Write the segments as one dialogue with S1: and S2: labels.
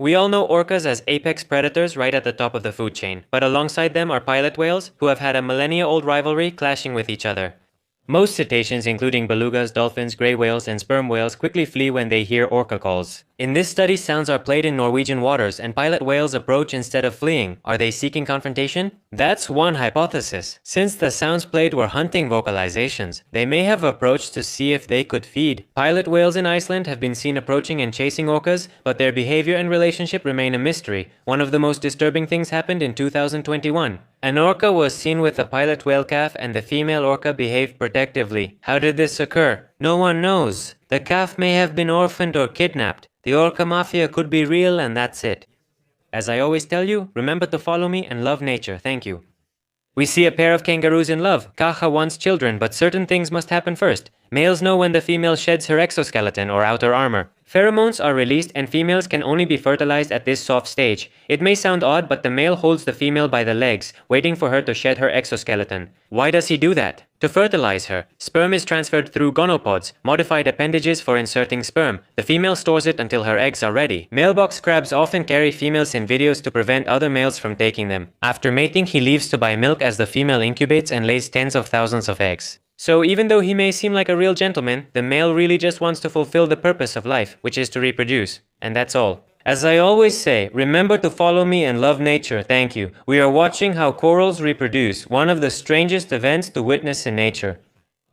S1: We all know orcas as apex predators right at the top of the food chain, but alongside them are pilot whales who have had a millennia-old rivalry clashing with each other. Most cetaceans, including belugas, dolphins, gray whales, and sperm whales, quickly flee when they hear orca calls. In this study, sounds are played in Norwegian waters, and pilot whales approach instead of fleeing. Are they seeking confrontation? That's one hypothesis. Since the sounds played were hunting vocalizations, they may have approached to see if they could feed. Pilot whales in Iceland have been seen approaching and chasing orcas, but their behavior and relationship remain a mystery. One of the most disturbing things happened in 2021. An orca was seen with a pilot whale calf and the female orca behaved protectively. How did this occur? No one knows. The calf may have been orphaned or kidnapped. The orca mafia could be real and that's it. As I always tell you, remember to follow me and love nature. Thank you. We see a pair of kangaroos in love. Kaha wants children, but certain things must happen first. Males know when the female sheds her exoskeleton or outer armor. Pheromones are released and females can only be fertilized at this soft stage. It may sound odd, but the male holds the female by the legs, waiting for her to shed her exoskeleton. Why does he do that? To fertilize her. Sperm is transferred through gonopods, modified appendages for inserting sperm. The female stores it until her eggs are ready. Mailbox crabs often carry females in videos to prevent other males from taking them. After mating, he leaves to buy milk as the female incubates and lays tens of thousands of eggs. So even though he may seem like a real gentleman, the male really just wants to fulfill the purpose of life, which is to reproduce. And that's all. As I always say, remember to follow me and love nature. Thank you. We are watching how corals reproduce, one of the strangest events to witness in nature.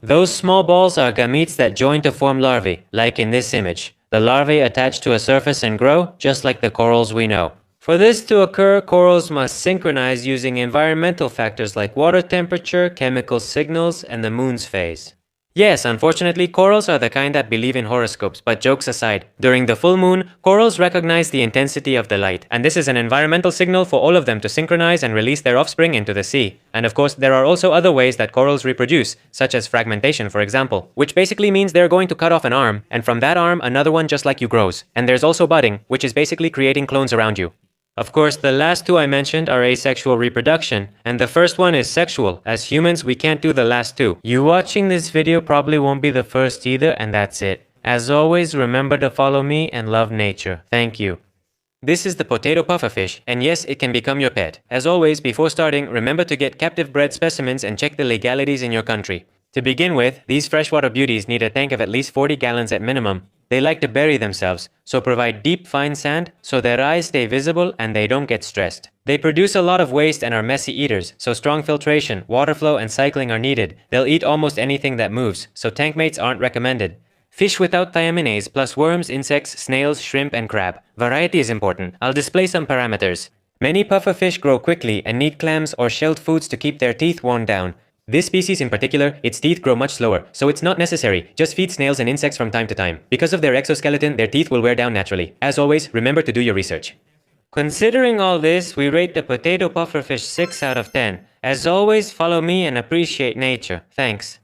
S1: Those small balls are gametes that join to form larvae, like in this image. The larvae attach to a surface and grow, just like the corals we know. For this to occur, corals must synchronize using environmental factors like water temperature, chemical signals, and the moon's phase. Yes, unfortunately, corals are the kind that believe in horoscopes, but jokes aside, during the full moon, corals recognize the intensity of the light, and this is an environmental signal for all of them to synchronize and release their offspring into the sea. And of course, there are also other ways that corals reproduce, such as fragmentation, for example, which basically means they're going to cut off an arm, and from that arm, another one just like you grows. And there's also budding, which is basically creating clones around you. Of course, the last two I mentioned are asexual reproduction, and the first one is sexual. As humans, we can't do the last two. You watching this video probably won't be the first either, and that's it. As always, remember to follow me and love nature. Thank you. This is the potato pufferfish, and yes, it can become your pet. As always, before starting, remember to get captive bred specimens and check the legalities in your country. To begin with, these freshwater beauties need a tank of at least 40 gallons at minimum. They like to bury themselves, so provide deep, fine sand so their eyes stay visible and they don't get stressed. They produce a lot of waste and are messy eaters, so strong filtration, water flow, and cycling are needed. They'll eat almost anything that moves, so tank mates aren't recommended. Fish without thiaminase plus worms, insects, snails, shrimp, and crab. Variety is important. I'll display some parameters. Many pufferfish grow quickly and need clams or shelled foods to keep their teeth worn down. This species in particular, its teeth grow much slower, so it's not necessary. Just feed snails and insects from time to time. Because of their exoskeleton, their teeth will wear down naturally. As always, remember to do your research. Considering all this, we rate the potato pufferfish 6 out of 10. As always, follow me and appreciate nature. Thanks.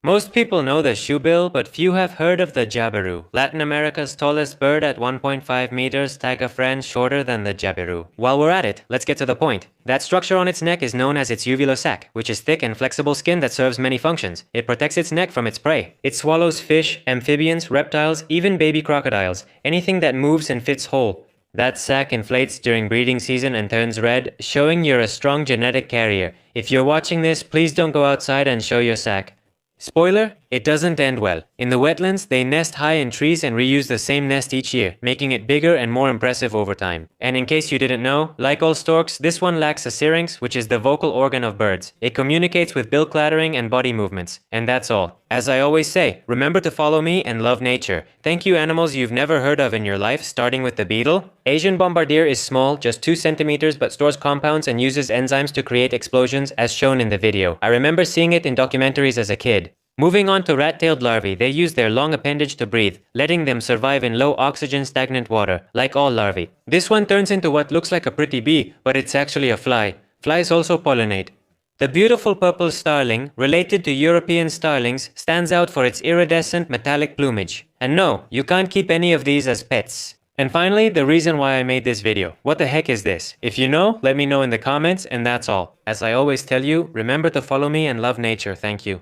S1: Most people know the shoebill, but few have heard of the Jabiru. Latin America's tallest bird at 1.5 meters, tag a friend shorter than the Jabiru. While we're at it, let's get to the point. That structure on its neck is known as its uvular sac, which is thick and flexible skin that serves many functions. It protects its neck from its prey. It swallows fish, amphibians, reptiles, even baby crocodiles, anything that moves and fits whole. That sac inflates during breeding season and turns red, showing you're a strong genetic carrier. If you're watching this, please don't go outside and show your sac. Spoiler, it doesn't end well. In the wetlands, they nest high in trees and reuse the same nest each year, making it bigger and more impressive over time. And in case you didn't know, like all storks, this one lacks a syrinx, which is the vocal organ of birds. It communicates with bill clattering and body movements. And that's all. As I always say, remember to follow me and love nature. Thank you animals you've never heard of in your life, starting with the beetle. Asian bombardier is small, just 2 centimeters, but stores compounds and uses enzymes to create explosions as shown in the video. I remember seeing it in documentaries as a kid. Moving on to rat-tailed larvae, they use their long appendage to breathe, letting them survive in low oxygen stagnant water, like all larvae. This one turns into what looks like a pretty bee, but it's actually a fly. Flies also pollinate. The beautiful purple starling, related to European starlings, stands out for its iridescent metallic plumage. And no, you can't keep any of these as pets. And finally, the reason why I made this video. What the heck is this? If you know, let me know in the comments, and that's all. As I always tell you, remember to follow me and love nature. Thank you.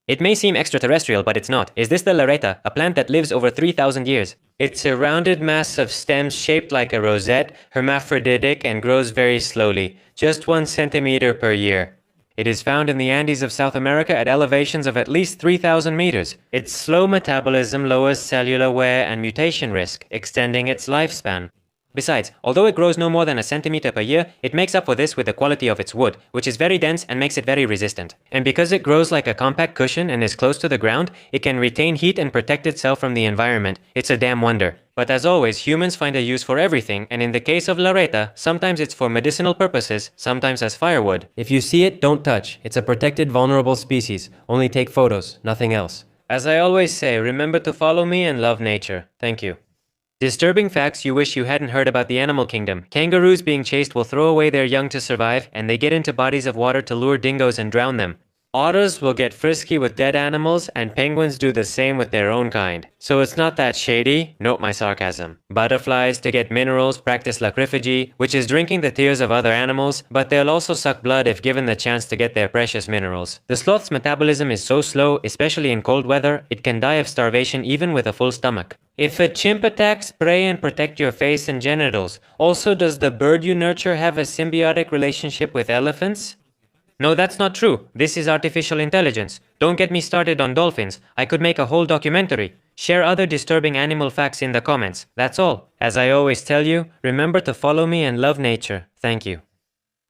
S1: It may seem extraterrestrial, but it's not. Is this the Llareta, a plant that lives over 3,000 years? It's a rounded mass of stems shaped like a rosette, hermaphroditic, and grows very slowly, just 1 centimeter per year. It is found in the Andes of South America at elevations of at least 3,000 meters. Its slow metabolism lowers cellular wear and mutation risk, extending its lifespan. Besides, although it grows no more than a centimeter per year, it makes up for this with the quality of its wood, which is very dense and makes it very resistant. And because it grows like a compact cushion and is close to the ground, it can retain heat and protect itself from the environment. It's a damn wonder. But as always, humans find a use for everything, and in the case of Llareta, sometimes it's for medicinal purposes, sometimes as firewood. If you see it, don't touch. It's a protected vulnerable species. Only take photos, nothing else. As I always say, remember to follow me and love nature. Thank you. Disturbing facts you wish you hadn't heard about the animal kingdom. Kangaroos being chased will throw away their young to survive, and they get into bodies of water to lure dingoes and drown them. Otters will get frisky with dead animals, and penguins do the same with their own kind. So it's not that shady, note my sarcasm. Butterflies, to get minerals, practice lacryphagy, which is drinking the tears of other animals, but they'll also suck blood if given the chance to get their precious minerals. The sloth's metabolism is so slow, especially in cold weather, it can die of starvation even with a full stomach. If a chimp attacks, pray and protect your face and genitals. Also, does the bird you nurture have a symbiotic relationship with elephants? No, that's not true. This is artificial intelligence. Don't get me started on dolphins. I could make a whole documentary. Share other disturbing animal facts in the comments. That's all. As I always tell you, remember to follow me and love nature. Thank you.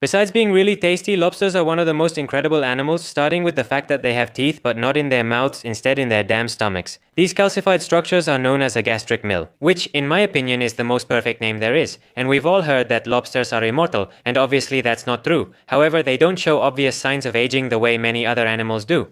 S1: Besides being really tasty, lobsters are one of the most incredible animals, starting with the fact that they have teeth but not in their mouths, instead in their damn stomachs. These calcified structures are known as a gastric mill, which in my opinion is the most perfect name there is, and we've all heard that lobsters are immortal, and obviously that's not true. However, they don't show obvious signs of aging the way many other animals do.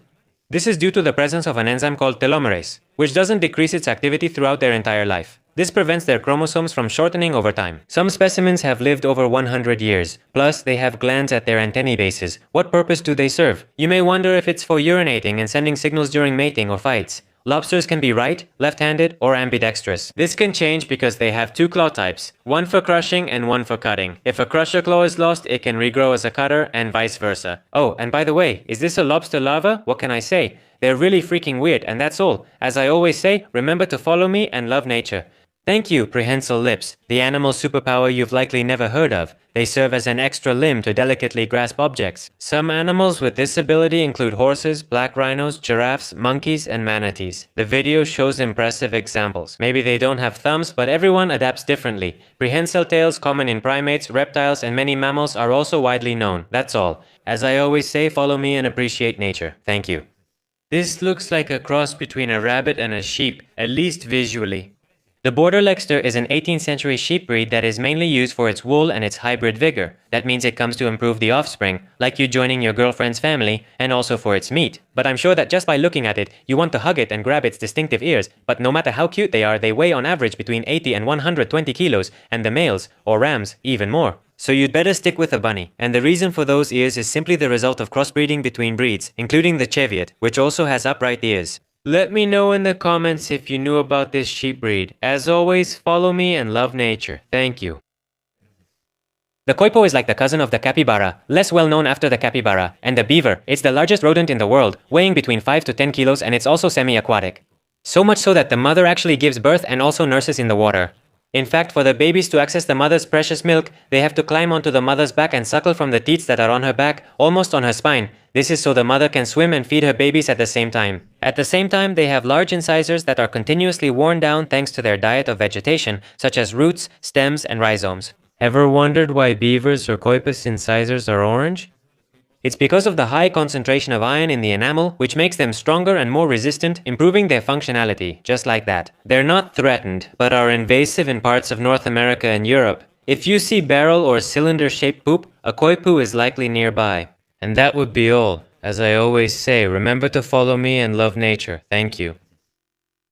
S1: This is due to the presence of an enzyme called telomerase, which doesn't decrease its activity throughout their entire life. This prevents their chromosomes from shortening over time. Some specimens have lived over 100 years. Plus, they have glands at their antennae bases. What purpose do they serve? You may wonder if it's for urinating and sending signals during mating or fights. Lobsters can be right, left-handed, or ambidextrous. This can change because they have 2 claw types, one for crushing and one for cutting. If a crusher claw is lost, it can regrow as a cutter, and vice versa. Oh, and by the way, is this a lobster larva? What can I say? They're really freaking weird, and that's all. As I always say, remember to follow me and love nature. Thank you, prehensile lips, the animal superpower you've likely never heard of. They serve as an extra limb to delicately grasp objects. Some animals with this ability include horses, black rhinos, giraffes, monkeys, and manatees. The video shows impressive examples. Maybe they don't have thumbs, but everyone adapts differently. Prehensile tails, common in primates, reptiles, and many mammals, are also widely known. That's all. As I always say, follow me and appreciate nature. Thank you. This looks like a cross between a rabbit and a sheep, at least visually. The Border Lexter is an 18th century sheep breed that is mainly used for its wool and its hybrid vigor. That means it comes to improve the offspring, like you joining your girlfriend's family, and also for its meat. But I'm sure that just by looking at it, you want to hug it and grab its distinctive ears, but no matter how cute they are, they weigh on average between 80 and 120 kilos, and the males, or rams, even more. So you'd better stick with a bunny, and the reason for those ears is simply the result of crossbreeding between breeds, including the Cheviot, which also has upright ears. Let me know in the comments if you knew about this sheep breed. As always, follow me and love nature. Thank you. The koipo is like the cousin of the capybara, less well known after the capybara, and the beaver. It's the largest rodent in the world, weighing between 5 to 10 kilos, and it's also semi-aquatic. So much so that the mother actually gives birth and also nurses in the water. In fact, for the babies to access the mother's precious milk, they have to climb onto the mother's back and suckle from the teats that are on her back, almost on her spine. This is so the mother can swim and feed her babies at the same time. At the same time, they have large incisors that are continuously worn down thanks to their diet of vegetation, such as roots, stems, and rhizomes. Ever wondered why beavers or koipus incisors are orange? It's because of the high concentration of iron in the enamel, which makes them stronger and more resistant, improving their functionality, just like that. They're not threatened, but are invasive in parts of North America and Europe. If you see barrel or cylinder-shaped poop, a koipu is likely nearby. And that would be all. As I always say, remember to follow me and love nature. Thank you.